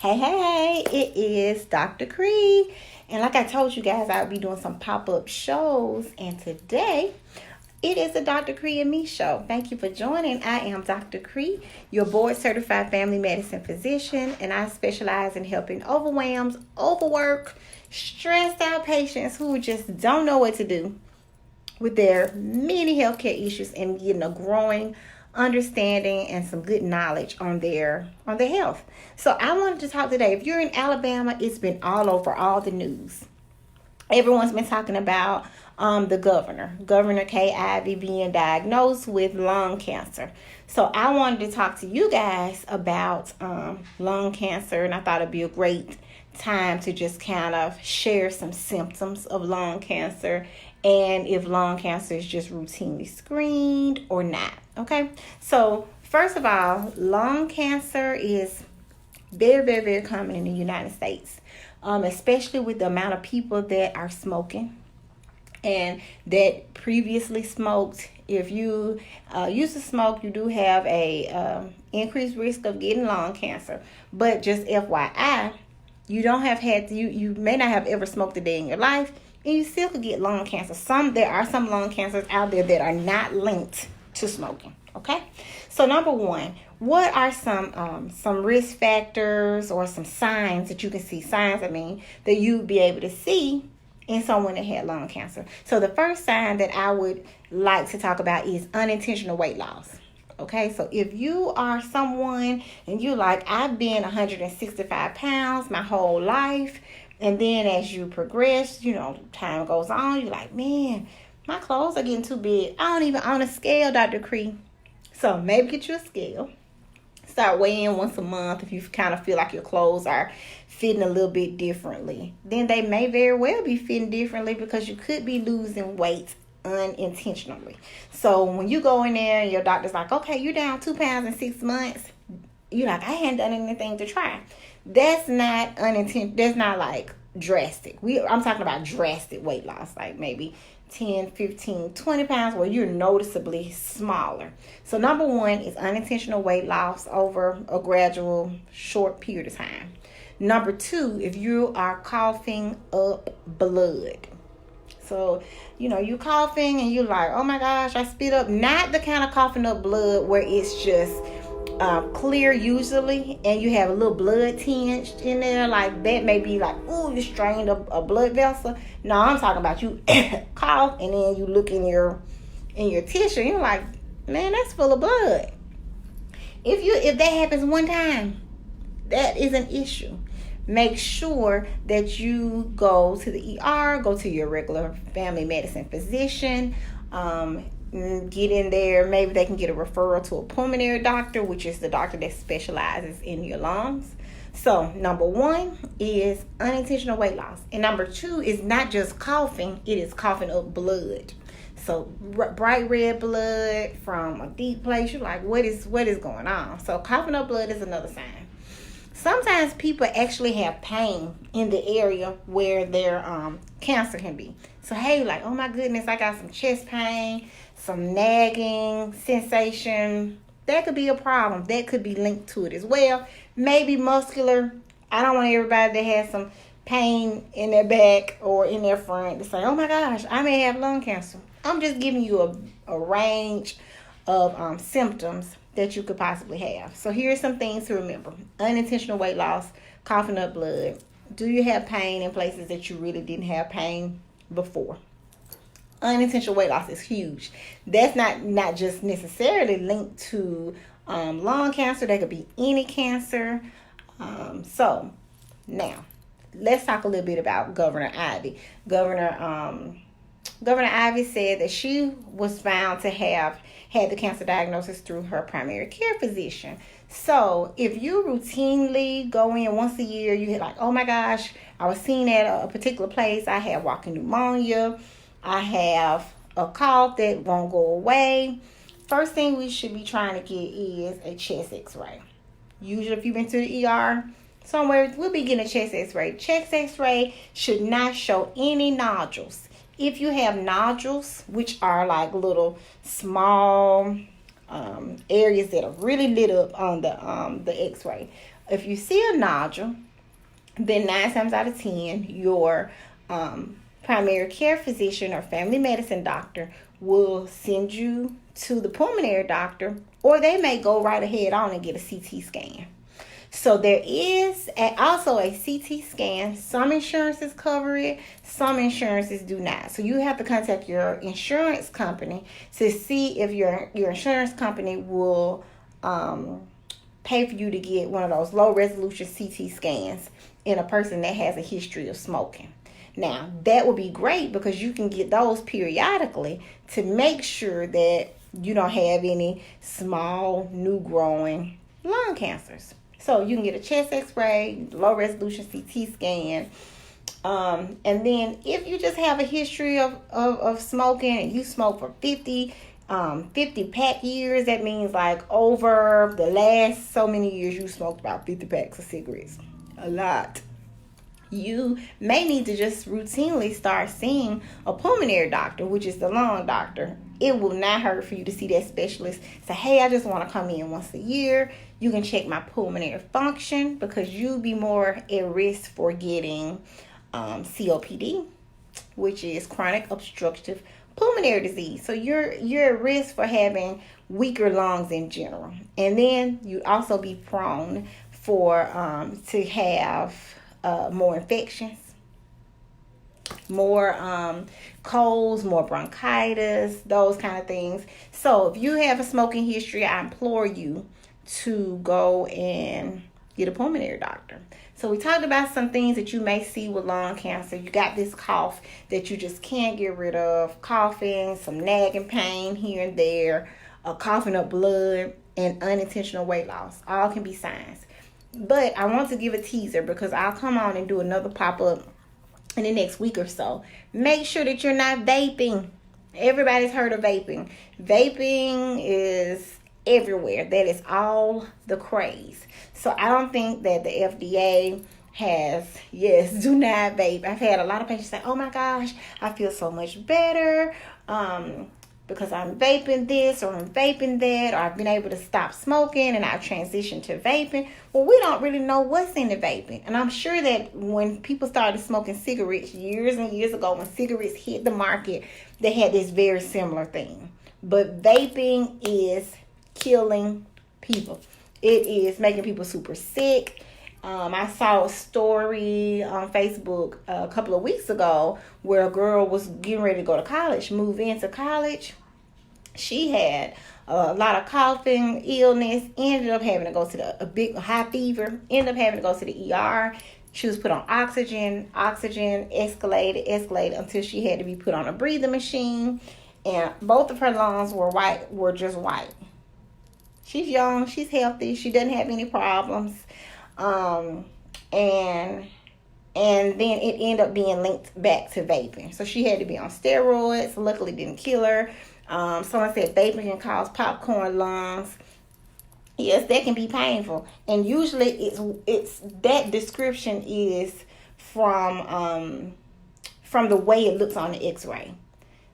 Hey, it is Dr. Kre. And like I told you guys, I'll be doing some pop-up shows. And today, it is the Dr. Kre and Me show. Thank you for joining. I am Dr. Kre, your board-certified family medicine physician, and I specialize in helping overwhelmed, overworked, stressed out patients who just don't know what to do with their many healthcare issues and getting a growing understanding and some good knowledge on their health. So I wanted to talk today. If you're in Alabama, it's been all over all the news. Everyone's been talking about the Governor Kay Ivey, being diagnosed with lung cancer. So I wanted to talk to you guys about lung cancer, and I thought it'd be a great time to just kind of share some symptoms of lung cancer and if lung cancer is just routinely screened or not. Okay, so first of all, lung cancer is very, very, very common in the United States, especially with the amount of people that are smoking and that previously smoked. If you used to smoke, you do have a increased risk of getting lung cancer. But just FYI, you may not have ever smoked a day in your life, and you still could get lung cancer. There are some lung cancers out there that are not linked to smoking. Okay, so number one, what are some risk factors or some signs that you can see? That you'd be able to see in someone that had lung cancer. So the first sign that I would like to talk about is unintentional weight loss. Okay, so if you are someone and you like, I've been 165 pounds my whole life, and then as you progress, time goes on, you're like, man, my clothes are getting too big. I don't even own a scale, Dr. Kre. So maybe get you a scale. Start weighing once a month if you kind of feel like your clothes are fitting a little bit differently. Then they may very well be fitting differently because you could be losing weight unintentionally. So when you go in there and your doctor's like, okay, you're down 2 pounds in 6 months, you're like, I hadn't done anything to try. That's not unintentional. That's not like drastic. I'm talking about drastic weight loss, like maybe 10, 15, 20 pounds where you're noticeably smaller. So number one is unintentional weight loss over a gradual short period of time. Number two, if you are coughing up blood. So, you're coughing and you're like, oh my gosh, I spit up. Not the kind of coughing up blood where it's just clear usually and you have a little blood tinge in there, like that may be like, ooh, you strained a blood vessel. No, I'm talking about you cough and then you look in your tissue and you're like, man, that's full of blood. If that happens one time, that is an issue. Make sure that you go to the ER, go to your regular family medicine physician, get in there. Maybe they can get a referral to a pulmonary doctor, which is the doctor that specializes in your lungs. So number one is unintentional weight loss. And number two is not just coughing, it is coughing up blood. So bright red blood from a deep place. You're like, what is going on? So coughing up blood is another sign. Sometimes people actually have pain in the area where their cancer can be. So hey, like, oh my goodness, I got some chest pain, some nagging sensation. That could be a problem. That could be linked to it as well. Maybe muscular. I don't want everybody that has some pain in their back or in their front to say, oh my gosh, I may have lung cancer. I'm just giving you a range of symptoms that you could possibly have. So here's some things to remember. Unintentional weight loss, coughing up blood. Do you have pain in places that you really didn't have pain before? Unintentional weight loss is huge. That's not just necessarily linked to lung cancer. That could be any cancer. So now let's talk a little bit about Governor Ivey. Governor Ivey said that she was found to have had the cancer diagnosis through her primary care physician. So if you routinely go in once a year, you hit like, oh my gosh, I was seen at a particular place. I have walking pneumonia. I have a cough that won't go away. First thing we should be trying to get is a chest x-ray. Usually if you've been to the ER somewhere, we'll be getting a chest x-ray. Chest x-ray should not show any nodules. If you have nodules, which are like little small areas that are really lit up on the x-ray, If you see a nodule, then 9 times out of 10, your primary care physician or family medicine doctor will send you to the pulmonary doctor, or they may go right ahead on and get a CT scan. So there is also a CT scan. Some insurances cover it, some insurances do not. So you have to contact your insurance company to see if your insurance company will pay for you to get one of those low resolution CT scans in a person that has a history of smoking. Now, that would be great because you can get those periodically to make sure that you don't have any small, new growing lung cancers. So you can get a chest x-ray, low resolution CT scan. And then if you just have a history of smoking and you smoke for 50 pack years, that means like over the last so many years you smoked about 50 packs of cigarettes. A lot. You may need to just routinely start seeing a pulmonary doctor, which is the lung doctor. It will not hurt for you to see that specialist. Say, hey, I just want to come in once a year. You can check my pulmonary function because you'll be more at risk for getting COPD, which is chronic obstructive pulmonary disease. So you're at risk for having weaker lungs in general. And then you also be prone for to have more infections, more colds, more bronchitis, those kind of things. So if you have a smoking history, I implore you to go and get a pulmonary doctor. So we talked about some things that you may see with lung cancer. You got this cough that you just can't get rid of, coughing, some nagging pain here and there, coughing up blood, and unintentional weight loss. All can be signs. But I want to give a teaser because I'll come on and do another pop-up in the next week or so. Make sure that you're not vaping. Everybody's heard of vaping. Vaping is everywhere. That is all the craze. So I don't think that the FDA has, do not vape. I've had a lot of patients say, oh my gosh, I feel so much better because I'm vaping this or I'm vaping that, or I've been able to stop smoking and I've transitioned to vaping. Well, we don't really know what's in the vaping. And I'm sure that when people started smoking cigarettes years and years ago, when cigarettes hit the market, they had this very similar thing. But vaping is killing people. It is making people super sick. I saw a story on Facebook a couple of weeks ago where a girl was getting ready to go to college, move into college. She had a lot of coughing, illness, ended up having to go to a big high fever, ended up having to go to the ER. She was put on oxygen escalated until she had to be put on a breathing machine. And both of her lungs were just white. She's young, she's healthy, she doesn't have any problems. And then it ended up being linked back to vaping. So she had to be on steroids. Luckily, it didn't kill her. Someone said vaping can cause popcorn lungs. Yes, that can be painful. And usually it's that description is from the way it looks on the x-ray.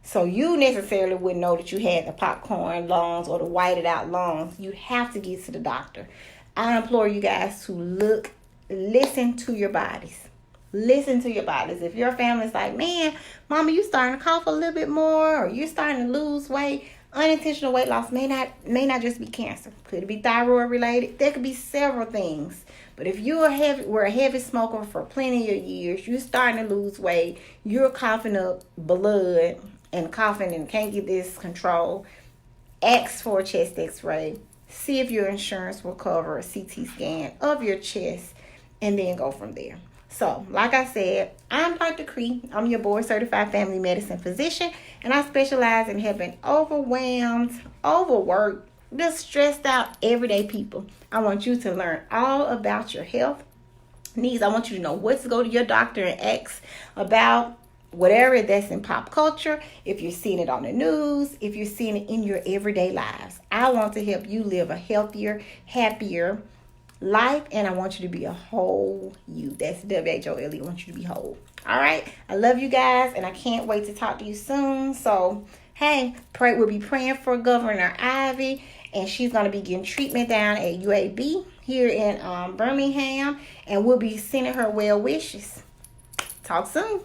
So you necessarily wouldn't know that you had the popcorn lungs or the whited out lungs. You have to get to the doctor. I implore you guys to listen to your bodies. Listen to your bodies. If your family's like, man, mama, you starting to cough a little bit more, or you're starting to lose weight, unintentional weight loss may not just be cancer. Could be thyroid related. There could be several things. But if were a heavy smoker for plenty of years, you're starting to lose weight, you're coughing up blood and coughing and can't get this control, ask for a chest x-ray. See if your insurance will cover a CT scan of your chest, and then go from there. So, like I said, I'm Dr. Kre. I'm your board-certified family medicine physician, and I specialize in helping overwhelmed, overworked, just stressed out everyday people. I want you to learn all about your health needs. I want you to know what to go to your doctor and ask about whatever that's in pop culture, if you're seeing it on the news, if you're seeing it in your everyday lives. I want to help you live a healthier, happier life, and I want you to be a whole you. That's WHOLE. I want you to be whole. All right. I love you guys, and I can't wait to talk to you soon. So, hey, we'll be praying for Governor Ivey, and she's going to be getting treatment down at UAB here in Birmingham, and we'll be sending her well wishes. Talk soon.